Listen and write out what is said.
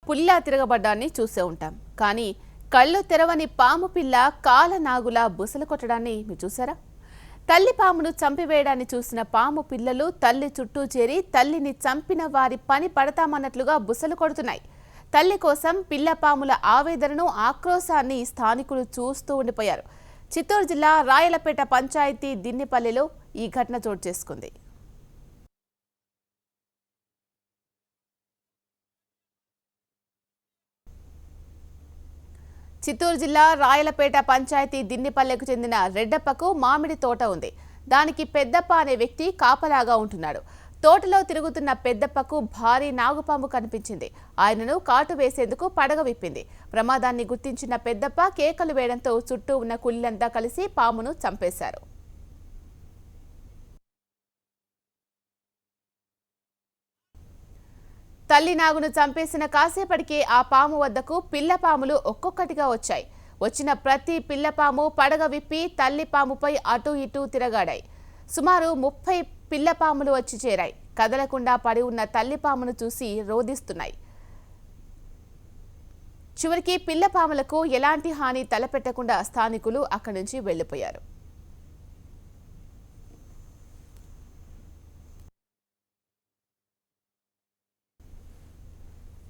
పుల్లా తిరగబడ్డాన్ని చూసే ఉంటాం. కానీ కళ్ళు తెరవని పాము పిల్ల కాలనాగులా బుసలు కొట్టడాన్ని మీరు చూసారా? తల్లి పామును చంపివేయడాన్ని చూసిన పాము పిల్లలు తల్లి చుట్టూ చేరి తల్లిని చంపిన వారి పని పడతామన్నట్లుగా బుసలు కొడుతున్నాయి. తల్లి కోసం పిల్ల పాముల ఆవేదనను, ఆక్రోశాన్ని స్థానికులు చూస్తూ ఉండిపోయారు. చిత్తూరు జిల్లా రాయలపేట పంచాయతీ దిన్నిపల్లిలో ఈ ఘటన చోటు చేసుకుంది. చిత్తూరు జిల్లా రాయలపేట పంచాయతీ దిన్నిపల్లెకు చెందిన రెడ్డప్పకు మామిడి తోట ఉంది. దానికి పెద్దప్ప అనే వ్యక్తి కాపలాగా ఉంటున్నాడు. తోటలో తిరుగుతున్న పెద్దప్పకు భారీ నాగుపాము కనిపించింది. ఆయనను కాటు వేసేందుకు పడగ విప్పింది. ప్రమాదాన్ని గుర్తించిన పెద్దప్ప కేకలు వేయడంతో చుట్టూ ఉన్న కూలీలంతా కలిసి పామును చంపేశారు. తల్లి నాగును చంపేసిన కాసేపటికే ఆ పాము వద్దకు పిల్ల పాములు ఒక్కొక్కటిగా వచ్చాయి. వచ్చిన ప్రతి పిల్లపాము పడగ విప్పి తల్లి పాముపై అటూ ఇటూ తిరగాడాయి. సుమారు 30 పిల్లపాములు వచ్చి చేరాయి. కదలకుండా పడి ఉన్న తల్లి పామును చూసి రోదిస్తున్నాయి. చివరికి పిల్లపాములకు ఎలాంటి హాని తలపెట్టకుండా స్థానికులు అక్కడి నుంచి వెళ్లిపోయారు.